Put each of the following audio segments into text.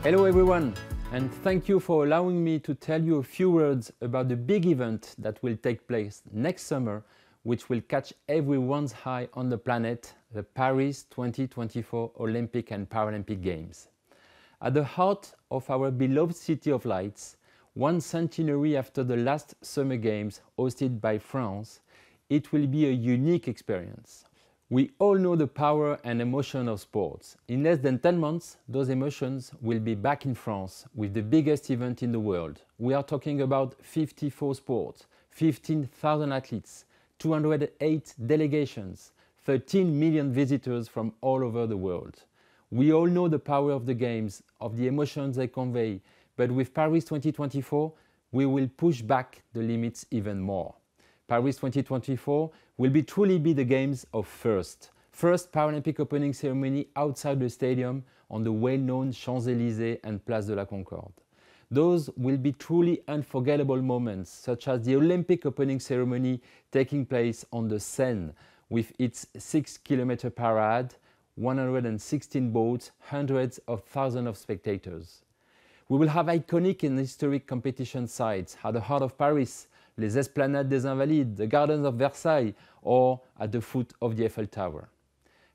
Hello everyone, and thank you for allowing me to tell you a few words about the big event that will take place next summer, which will catch everyone's eye on the planet, the Paris 2024 Olympic and Paralympic Games. At the heart of our beloved City of Lights, one centenary after the last Summer Games hosted by France, it will be a unique experience. We all know the power and emotion of sports. In less than 10 months, those emotions will be back in France with the biggest event in the world. We are talking about 54 sports, 15,000 athletes, 208 delegations, 13 million visitors from all over the world. We all know the power of the games, of the emotions they convey, but with Paris 2024, we will push back the limits even more. Paris 2024 will truly be the Games of First Paralympic opening ceremony outside the stadium on the well-known Champs-Élysées and Place de la Concorde. Those will be truly unforgettable moments, such as the Olympic opening ceremony taking place on the Seine with its 6-kilometer parade, 116 boats, hundreds of thousands of spectators. We will have iconic and historic competition sites at the heart of Paris, les Esplanades des Invalides, the Gardens of Versailles, or at the foot of the Eiffel Tower.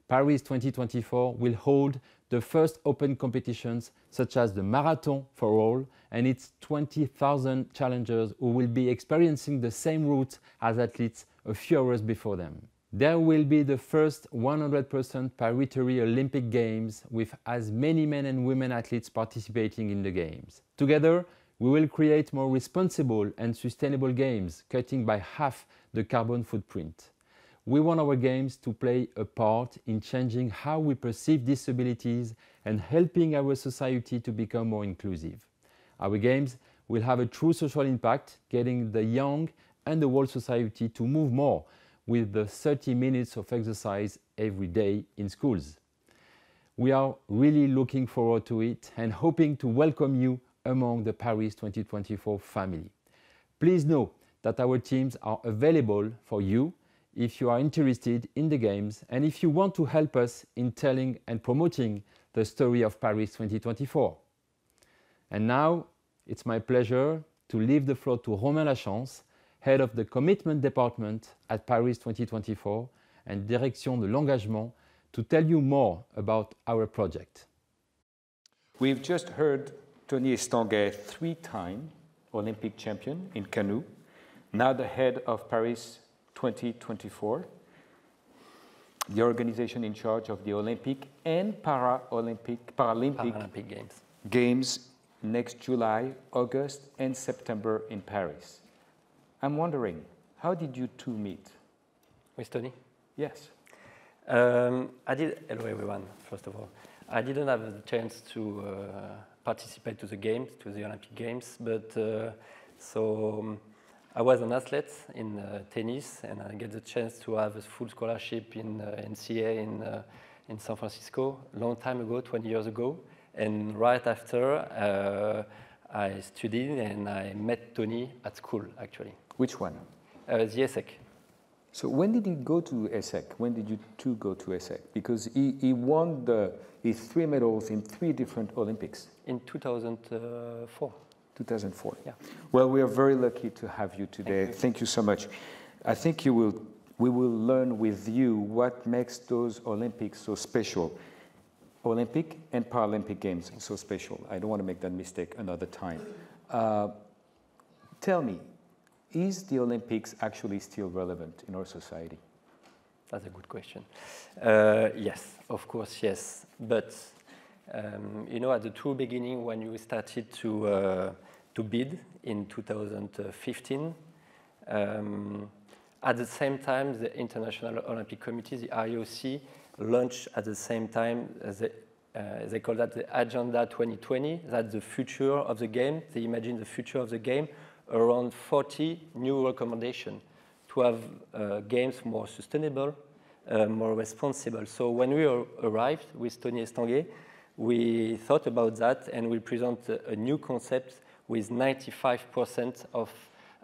Paris 2024 will hold the first open competitions such as the Marathon for All and its 20,000 challengers who will be experiencing the same route as athletes a few hours before them. There will be the first 100% parity Olympic Games with as many men and women athletes participating in the Games. Together, we will create more responsible and sustainable games, cutting by half the carbon footprint. We want our games to play a part in changing how we perceive disabilities and helping our society to become more inclusive. Our games will have a true social impact, getting the young and the whole society to move more with the 30 minutes of exercise every day in schools. We are really looking forward to it and hoping to welcome you among the Paris 2024 family. Please know that our teams are available for you if you are interested in the Games and if you want to help us in telling and promoting the story of Paris 2024. And now, it's my pleasure to leave the floor to Romain Lachens, Head of the Commitment Department at Paris 2024 and Direction de l'Engagement, to tell you more about our project. We've just heard Tony Estanguet, 3-time Olympic champion in canoe, now the head of Paris 2024, the organization in charge of the Olympic and Paralympic Games next July, August, and September in Paris. I'm wondering, how did you two meet? With Tony? Yes. Hello everyone, first of all. I didn't have the chance to participate to the Games, to the Olympic Games, but I was an athlete in tennis, and I get the chance to have a full scholarship in NCA in San Francisco, a long time ago, 20 years ago. And right after, I studied and I met Tony at school, actually. Which one? The ESSEC. So when did he go to ESSEC? When did you two go to ESSEC? Because he won his 3 medals in 3 different Olympics. In 2004. 2004. Yeah. Well, we are very lucky to have you today. Thank you so much. I think we will learn with you what makes those Olympics so special. Olympic and Paralympic Games so special. I don't want to make that mistake another time. Tell me, is the Olympics actually still relevant in our society? That's a good question. Yes, of course, yes. But you know, at the true beginning, when you started to bid in 2015, at the same time, the International Olympic Committee, the IOC, launched at the same time, they call that the Agenda 2020, that's the future of the game. They imagine the future of the game, around 40 new recommendations to have games more sustainable, more responsible. So when we arrived with Tony Estanguet, we thought about that and we present a new concept with 95% of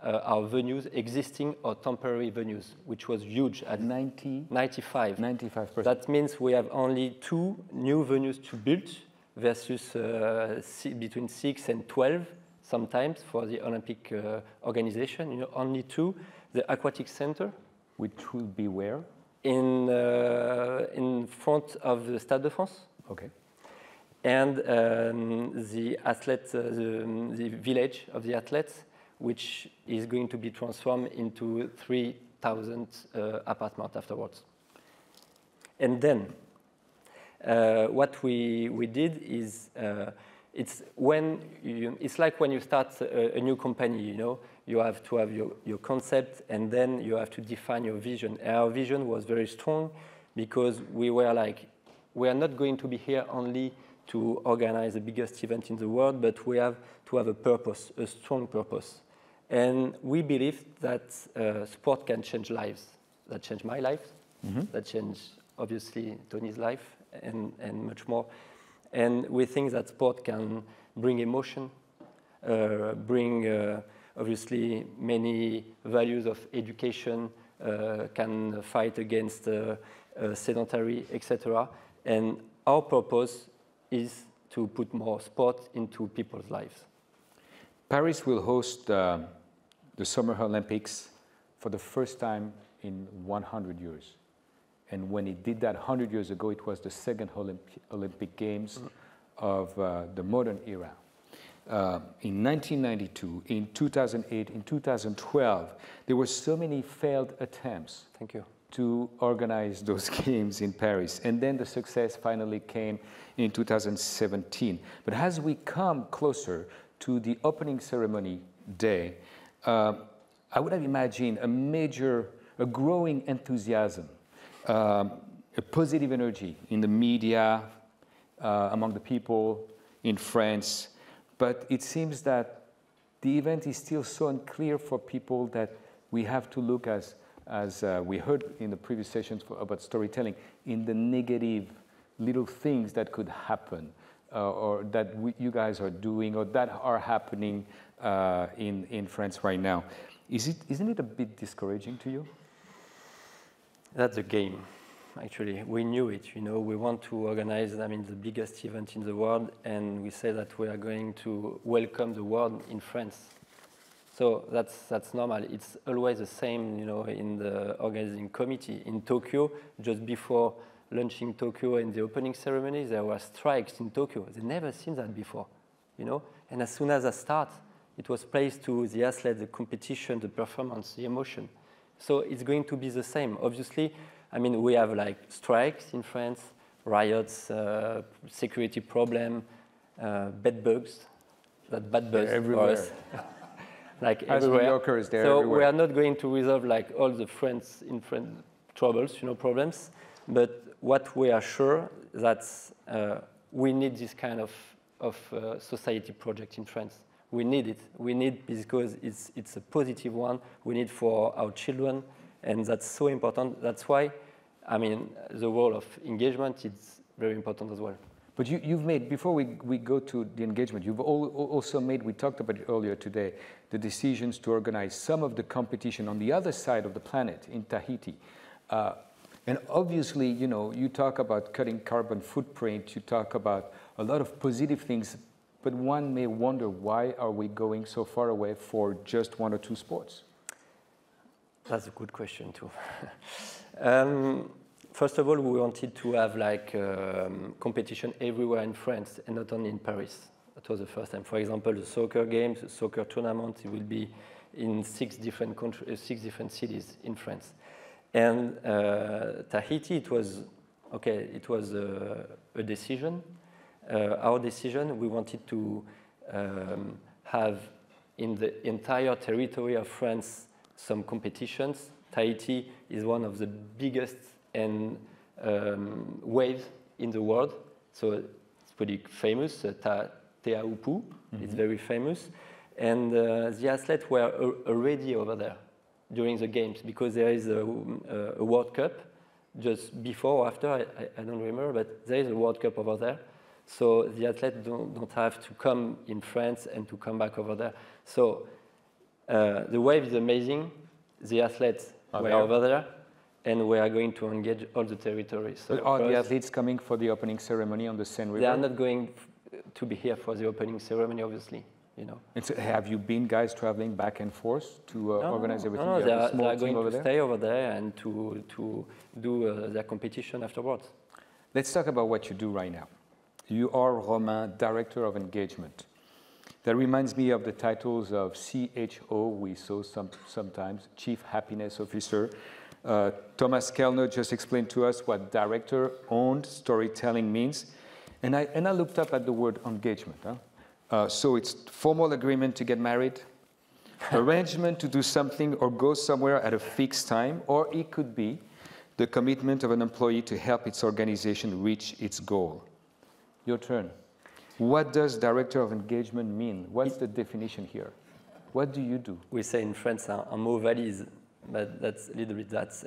our venues existing or temporary venues, which was huge at 95%. 95%. That means we have only 2 new venues to build versus between 6 and 12 sometimes for the Olympic organization. You know, only 2. The aquatic center, which will be where? In front of the Stade de France. Okay. And the village of the athletes, which is going to be transformed into 3,000 apartments afterwards. And then what we did is it's like when you start a new company, you know, you have to have your concept and then you have to define your vision. Our vision was very strong because we were like, we are not going to be here only to organize the biggest event in the world, but we have to have a purpose, a strong purpose. And we believe that sport can change lives. That changed my life. Mm-hmm. That changed, obviously, Tony's life and much more. And we think that sport can bring emotion, bring, obviously, many values of education, can fight against sedentary, etc. And our purpose is to put more sport into people's lives. Paris will host the Summer Olympics for the first time in 100 years. And when it did that 100 years ago, it was the second Olympic Games of the modern era. In 1992, in 2008, in 2012, there were so many failed attempts. Thank you. To organize those games in Paris. And then the success finally came in 2017. But as we come closer to the opening ceremony day, I would have imagined a growing enthusiasm, a positive energy in the media, among the people in France. But it seems that the event is still so unclear for people that we have to look, as we heard in the previous sessions about storytelling, in the negative little things that could happen or that you guys are doing or that are happening in France right now. Isn't it a bit discouraging to you? That's the game, actually. We knew it, you know. We want to organize, I mean, the biggest event in the world, and we say that we are going to welcome the world in France. So that's normal. It's always the same, you know, in the organizing committee. In Tokyo, just before launching Tokyo and the opening ceremony, there were strikes in Tokyo. They never seen that before, you know. And as soon as I start, it was placed to the athlete, the competition, the performance, the emotion. So it's going to be the same. Obviously, I mean, we have like strikes in France, riots, security problem, bed bugs, that bad bugs everywhere. Like as everywhere. New Yorkers, they're so everywhere. We are not going to resolve like all the France troubles, you know, problems. But what we are sure that we need this kind of society project in France. We need it. We need because it's a positive one. We need for our children, and that's so important. That's why, I mean, the role of engagement is very important as well. But you've made, before we go to the engagement, you've also made, we talked about it earlier today, the decisions to organize some of the competition on the other side of the planet, in Tahiti. And obviously, you know, you talk about cutting carbon footprint, you talk about a lot of positive things, but one may wonder, why are we going so far away for just one or two sports? That's a good question, too. First of all, we wanted to have like competition everywhere in France and not only in Paris. That was the first time. For example, the soccer games, the soccer tournament, it will be in 6 different cities in France. And Tahiti, it was a decision. Our decision, we wanted to have in the entire territory of France some competitions. Tahiti is one of the biggest and waves in the world, so it's pretty famous. Teahupu, it's very famous, and the athletes were already over there during the games because there is a World Cup just before or after. I don't remember, but there is a World Cup over there. So the athletes don't have to come in France and to come back over there. So the wave is amazing. The athletes were over there. and we are going to engage all the territories. So but are the athletes coming for the opening ceremony on the Seine River? They are not going to be here for the opening ceremony, obviously. You know. And so have you been guys traveling back and forth to organize everything? No, they are going to there? stay over there and to do their competition afterwards. Let's talk about what you do right now. You are Romain, Director of Engagement. That reminds me of the titles of CHO we saw sometimes, Chief Happiness Officer. Thomas Kellner just explained to us what director-owned storytelling means. And I looked up at the word engagement. So it's formal agreement to get married, arrangement to do something or go somewhere at a fixed time, or it could be the commitment of an employee to help its organization reach its goal. Your turn. What does director of engagement mean? What's the definition here? What do you do? We say in France, un mot valise, but that's a little bit that.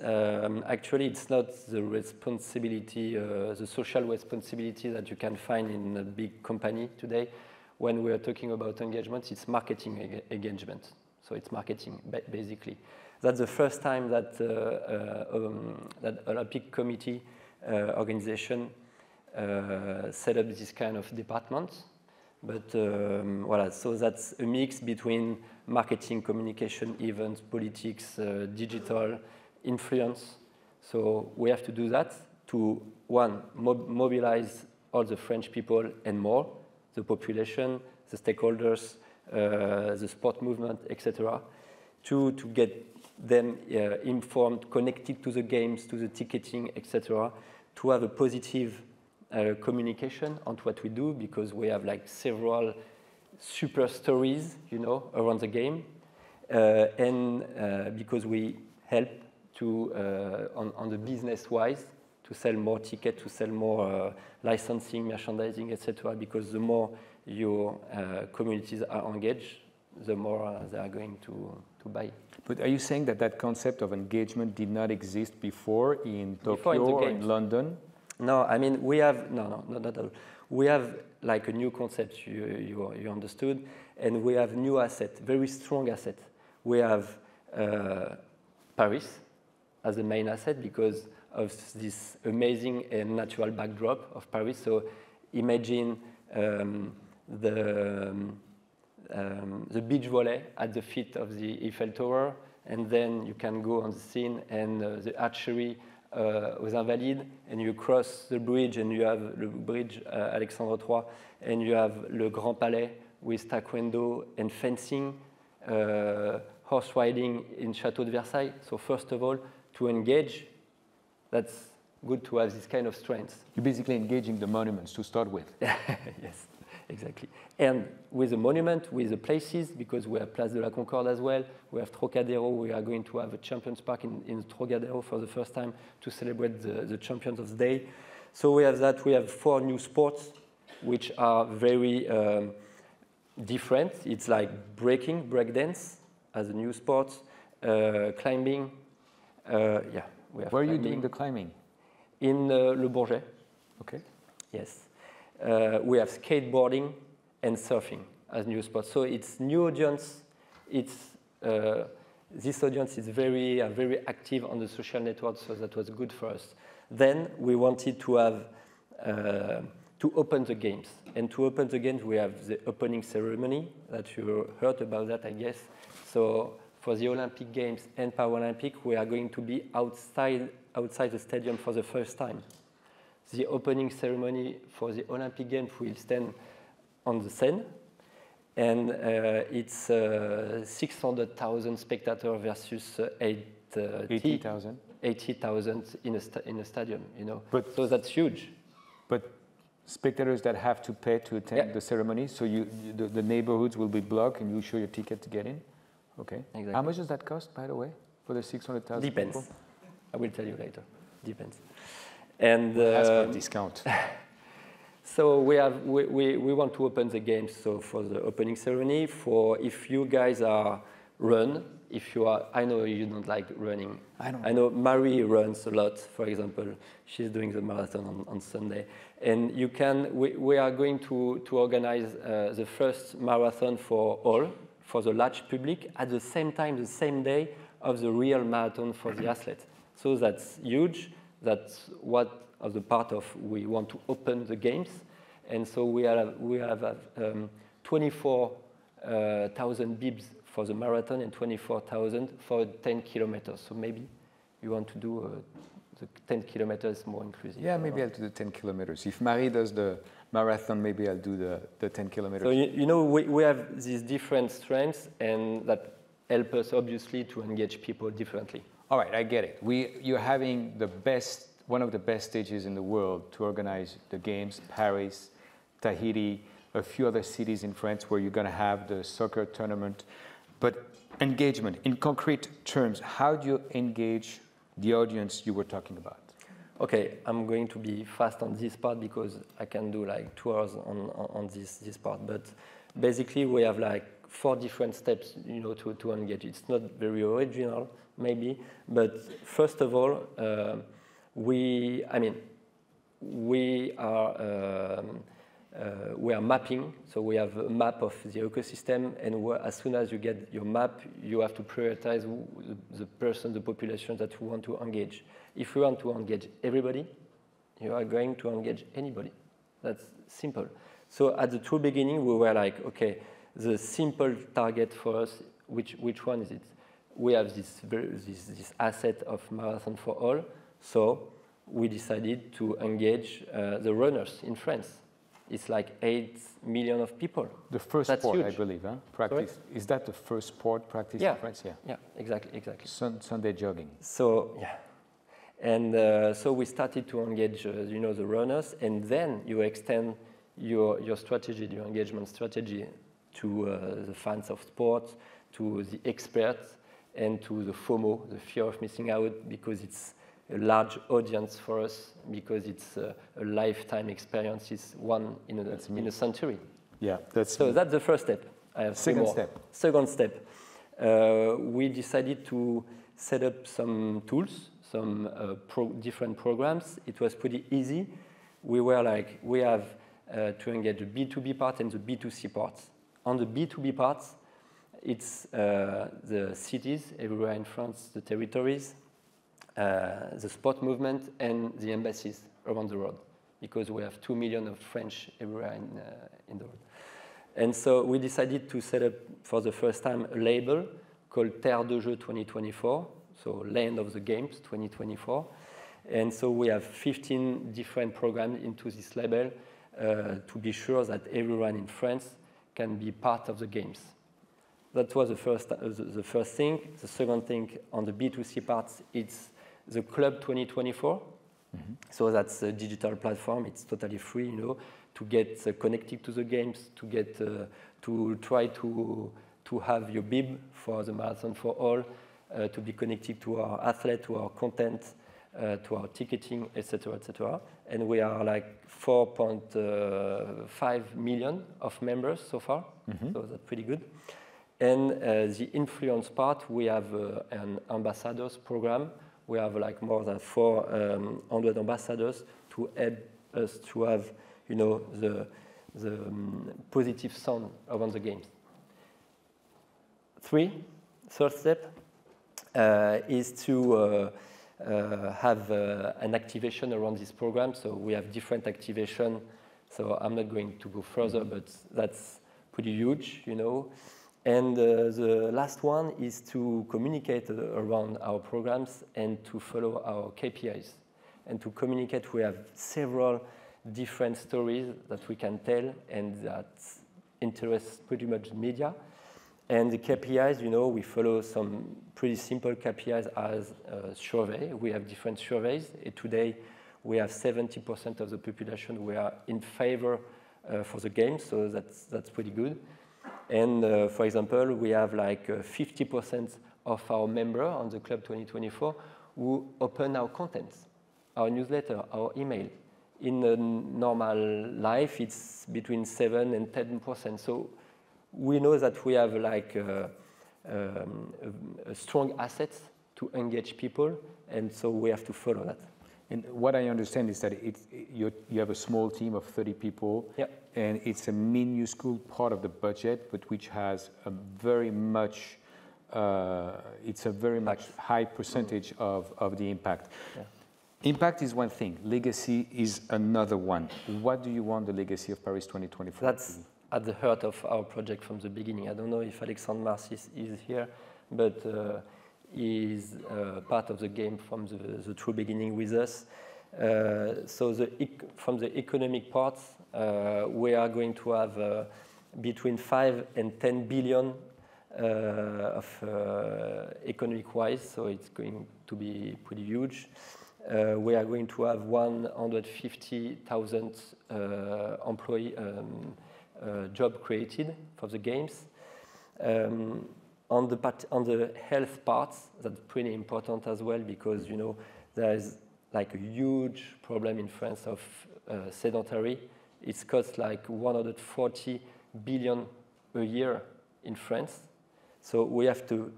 Actually, it's not the responsibility, the social responsibility that you can find in a big company today. When we are talking about engagement, it's marketing engagement. So it's marketing, basically. That's the first time that that Olympic Committee organization set up this kind of department. But voilà, so that's a mix between marketing, communication, events, politics, digital, influence. So we have to do that to, one, mobilize all the French people and more, the population, the stakeholders, the sport movement, etc. Two, to get them informed, connected to the games, to the ticketing, etc. To have a positive communication on what we do, because we have like several super stories, you know, around the game, and because we help to on the business wise to sell more tickets, to sell more licensing, merchandising, etc. Because the more your communities are engaged, the more they are going to buy. But are you saying that that concept of engagement did not exist before in Tokyo or in London? No, I mean, we have, not at all. We have like a new concept, you understood, and we have new asset, very strong asset. We have Paris as the main asset because of this amazing and natural backdrop of Paris. So imagine the beach volley at the feet of the Eiffel Tower, and then you can go on the scene, and the archery aux Invalides, and you cross the bridge, and you have the bridge Alexandre III, and you have le Grand Palais with taekwondo and fencing, horse riding in Château de Versailles. So first of all, to engage, that's good to have this kind of strength. You're basically engaging the monuments to start with. Yes, exactly. And with the monument, with the places, because we have Place de la Concorde as well, we have Trocadero, we are going to have a Champions Park in Trocadero for the first time to celebrate the Champions of the Day. So we have that, we have 4 new sports, which are very different. It's like breakdance as a new sport, climbing, yeah. We have Where are climbing. you doing the climbing? In Le Bourget. Okay. Yes. We have skateboarding and surfing as new spots. So it's new audience. It's this audience is very active on the social network, so that was good for us. Then we wanted to have to open the games, and to open the games we have the opening ceremony that you heard about that, I guess. So for the Olympic Games and Paralympic, we are going to be outside the stadium for the first time. The opening ceremony for the Olympic Games will stand on the Seine, and it's 600,000 spectators versus 80,000 in a stadium. You know, so that's huge. But spectators that have to pay to attend the ceremony, so the neighborhoods will be blocked, and you show your ticket to get in. Okay. Exactly. How much does that cost, by the way, for the 600,000? Depends. People? I will tell you later. Depends. And ask for a discount. So we want to open the games. So for the opening ceremony, for if you guys are if you are, I know you don't like running. I know Marie runs a lot. For example, she's doing the marathon on Sunday, and you can. We are going to organize the first marathon for all, for the large public, at the same time, the same day of the real marathon for the athlete. So that's huge. That's what of the part of we want to open the games. And so we have 24,000 bibs for the marathon and 24,000 for 10 kilometers. So maybe you want to do the 10 kilometers more inclusive. Yeah, maybe I'll do the 10 kilometers. If Marie does the marathon, maybe I'll do the 10 kilometers. So, you know, we have these different strengths, and that help us, obviously, to engage people differently. All right, I get it. You're having one of the best stages in the world to organize the games, Paris, Tahiti, a few other cities in France where you're going to have the soccer tournament. But engagement, in concrete terms, how do you engage the audience you were talking about? Okay, I'm going to be fast on this part because I can do like 2 hours on this part. But basically, we have like 4 different steps, you know, to engage. It's not very original, maybe, but first of all, we are mapping. So we have a map of the ecosystem, and as soon as you get your map, you have to prioritize the population that you want to engage. If you want to engage everybody, you are going to engage anybody. That's simple. So at the true beginning, we were like, okay, the simple target for us, which one is it? We have this asset of Marathon for All, so we decided to engage the runners in France. It's like 8 million of people. The first That's sport, huge. I believe, huh? Practice. Sorry? Is that the first sport practice in France? Yeah. Yeah, exactly. Sunday jogging. So, yeah. And so we started to engage, you know, the runners, and then you extend your strategy, your engagement strategy to the fans of sport, to the experts, and to the FOMO, the fear of missing out, because it's a large audience for us, because it's a lifetime experience. It's one in a century. Yeah, that's the first step. I have Second step. Second step. We decided to set up some tools, some different programs. It was pretty easy. We were like, we have to engage the B2B part and the B2C parts. On the B2B parts, it's the cities everywhere in France, the territories, the sport movement, and the embassies around the world, because we have 2 million of French everywhere in the world. And so we decided to set up for the first time a label called Terre de Jeux 2024, so Land of the Games 2024. And so we have 15 different programs into this label to be sure that everyone in France can be part of the games. That was the first thing. The second thing on the B2C parts, it's the Club 2024. Mm-hmm. So that's a digital platform. It's totally free, you know, to get connected to the games, to get to try to have your bib for the Marathon for All, to be connected to our athlete, to our content, to our ticketing, etc., etc. And we are like 4.5 million of members so far. Mm-hmm. So that's pretty good. And the influence part, we have an ambassadors program. We have like more than 400 ambassadors to help us to have, you know, the positive sound around the games. Third step is to have an activation around this program. So we have different activation. So I'm not going to go further, but that's pretty huge, you know. And the last one is to communicate around our programs and to follow our KPIs. And to communicate, we have several different stories that we can tell and that interest pretty much media. And the KPIs, you know, we follow some pretty simple KPIs as survey. We have different surveys. Today, we have 70% of the population who are in favor for the game, so that's pretty good. And for example, we have like 50% of our members on the Club 2024 who open our content, our newsletter, our email. In a normal life, it's between 7 and 10%. So we know that we have like a strong assets to engage people, and so we have to follow that. And what I understand is that you have a small team of 30 people, yep. And it's a minuscule part of the budget, but which has a very much it's a very much high percentage of the impact. Yeah. Impact is one thing, legacy is another one. What do you want the legacy of Paris 2024 That's to be? at the heart of our project from the beginning. I don't know if Alexandre Marcis is here, but he's part of the game from the true beginning with us. So from the economic part, we are going to have between 5 and 10 billion of economic-wise, so it's going to be pretty huge. We are going to have 150,000 job created for the games. On the health part, that's pretty important as well, because you know there is like a huge problem in France of sedentary. It's cost like 140 billion a year in France. So we have to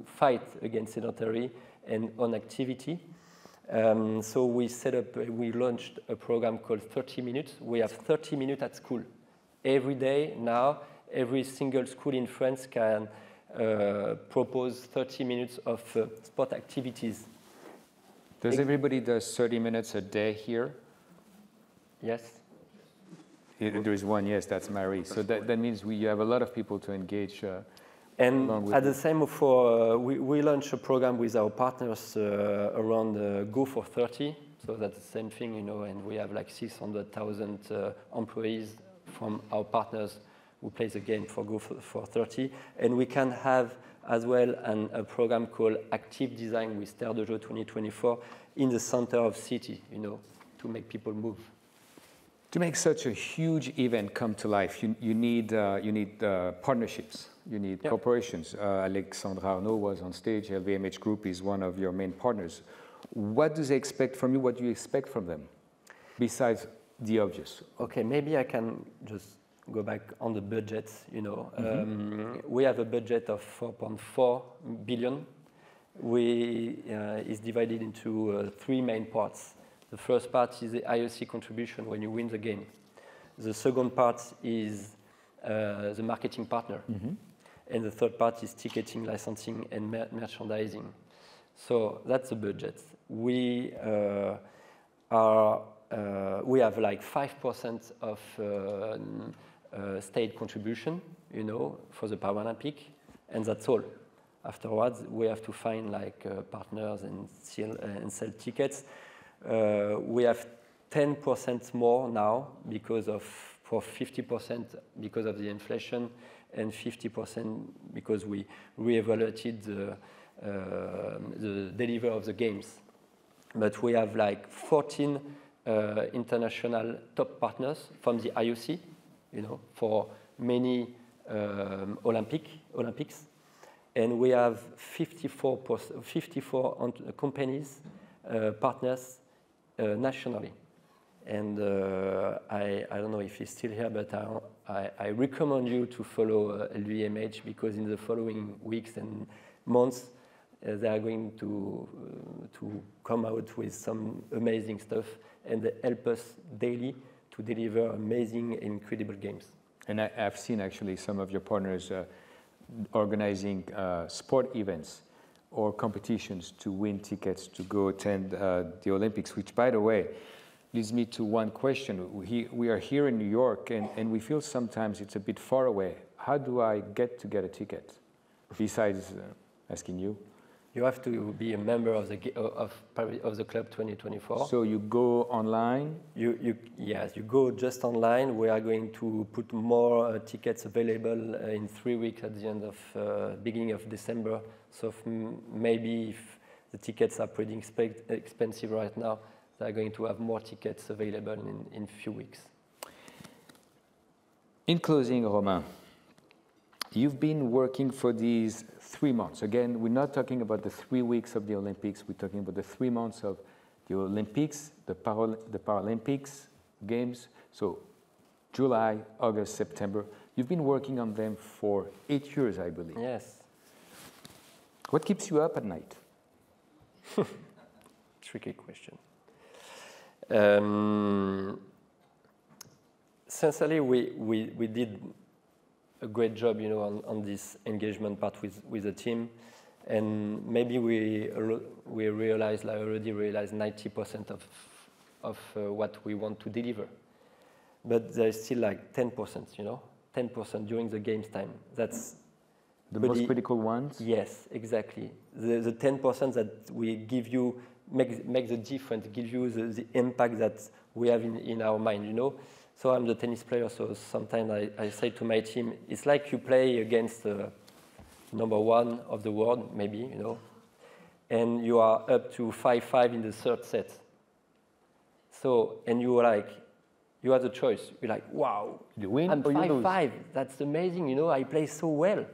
fight against sedentary and inactivity. So we launched a program called 30 Minutes. We have 30 minutes at school. Every day now, every single school in France can propose 30 minutes of sport activities. Does everybody do 30 minutes a day here? Yes. There is one, yes, that's Marie. So that means you have a lot of people to engage. And at the same we launched a program with our partners around Go for 30. So that's the same thing, you know, and we have like 600,000 employees from our partners who play the game for Go for 30. And we can have as well a program called Active Design with Terre de Jeux 2024 in the center of city, you know, to make people move. To make such a huge event come to life, you need partnerships. You need corporations. Alexandre Arnaud was on stage. LVMH Group is one of your main partners. What do they expect from you? What do you expect from them, besides the obvious? Okay, maybe I can just go back on the budget. You know, we have a budget of 4.4 billion. It's divided into 3 main parts. The first part is the IOC contribution when you win the game. The second part is the marketing partner. And the third part is ticketing, licensing, and merchandising. So that's the budget. We have like 5% of state contribution, you know, for the Paralympic, and that's all. Afterwards, we have to find like partners and sell tickets. We have 10% more now for 50% because of the inflation, and 50% because we reevaluated the delivery of the games. But we have like 14 international top partners from the IOC, you know, for many Olympics. And we have 54 companies, partners nationally. And I don't know if he's still here, but I recommend you to follow LVMH, because in the following weeks and months, they are going to come out with some amazing stuff, and they help us daily to deliver amazing, incredible games. And I've seen actually some of your partners organizing sport events or competitions to win tickets to go attend the Olympics, which, by the way, leads me to one question. We are here in New York, and we feel sometimes it's a bit far away. How do I get a ticket? Besides asking you. You have to be a member of the Club 2024. So you go online? Yes, you go just online. We are going to put more tickets available in 3 weeks at the end of beginning of December. So maybe if the tickets are pretty expensive right now, they're going to have more tickets available in a few weeks. In closing, Romain, you've been working for these 3 months. Again, we're not talking about the 3 weeks of the Olympics. We're talking about the 3 months of the Olympics, the Paralympics Games. So July, August, September. You've been working on them for 8 years, I believe. Yes. What keeps you up at night? Tricky question. Sincerely, we did a great job, you know, on this engagement part with the team. And maybe we realized, like, already realized 90% of what we want to deliver. But there's still like 10%, you know, 10% during the games time. That's the most critical ones? Yes, exactly. The 10% that we give you make the difference, give you the impact that we have in our mind, you know. So I'm the tennis player, so sometimes I say to my team, it's like you play against #1 of the world, maybe, you know, and you are up to 5-5 in the third set. So, and you are like, you have the choice. You're like, wow, you win I'm or you lose. 5-5. That's amazing, you know, I play so well.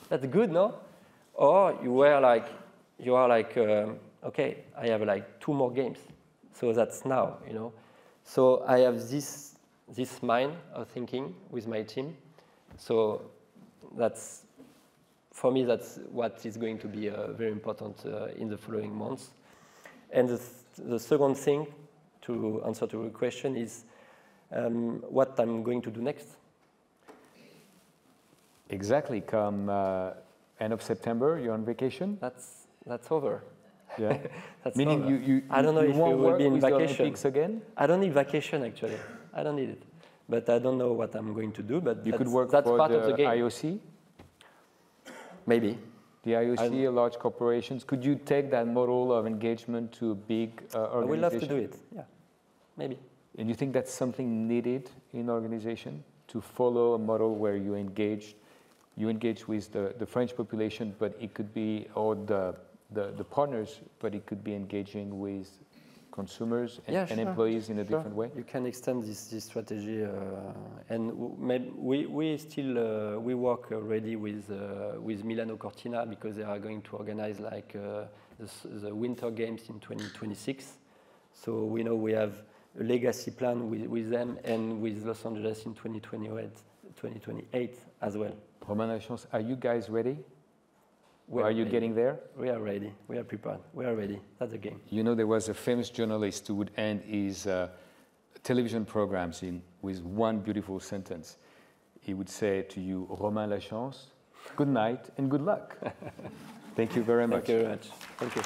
That's good, no? Or you are like, okay, I have like 2 more games. So that's now, you know. So I have this mind of thinking with my team. So that's, for me, that's what is going to be very important in the following months. And the second thing, to answer to your question, is what I'm going to do next. Exactly. Come end of September, you're on vacation? That's over. Yeah. That's meaning over. you I don't know if won't we will work be in with the vacation. Olympics again? I don't need vacation, actually. I don't need it. But I don't know what I'm going to do. But you could work that's for part the of the game. IOC? Maybe. The IOC, large corporations. Could you take that model of engagement to a big organization? I would love to do it. Yeah, maybe. And you think that's something needed in organization, to follow a model where you engage with the French population, but it could be, or the partners, but it could be engaging with consumers and employees in a different way? You can extend this strategy, and we work already with Milano Cortina, because they are going to organize like the Winter Games in 2026. So we know we have a legacy plan with them and with Los Angeles in 2028 as well. Romain Lachens, are you guys ready? Are you getting there? We are ready. We are prepared. We are ready. That's the game. You know, there was a famous journalist who would end his television programs with one beautiful sentence. He would say to you, Romain Lachens, good night and good luck. Thank you very much. Thank you very much. Thank you.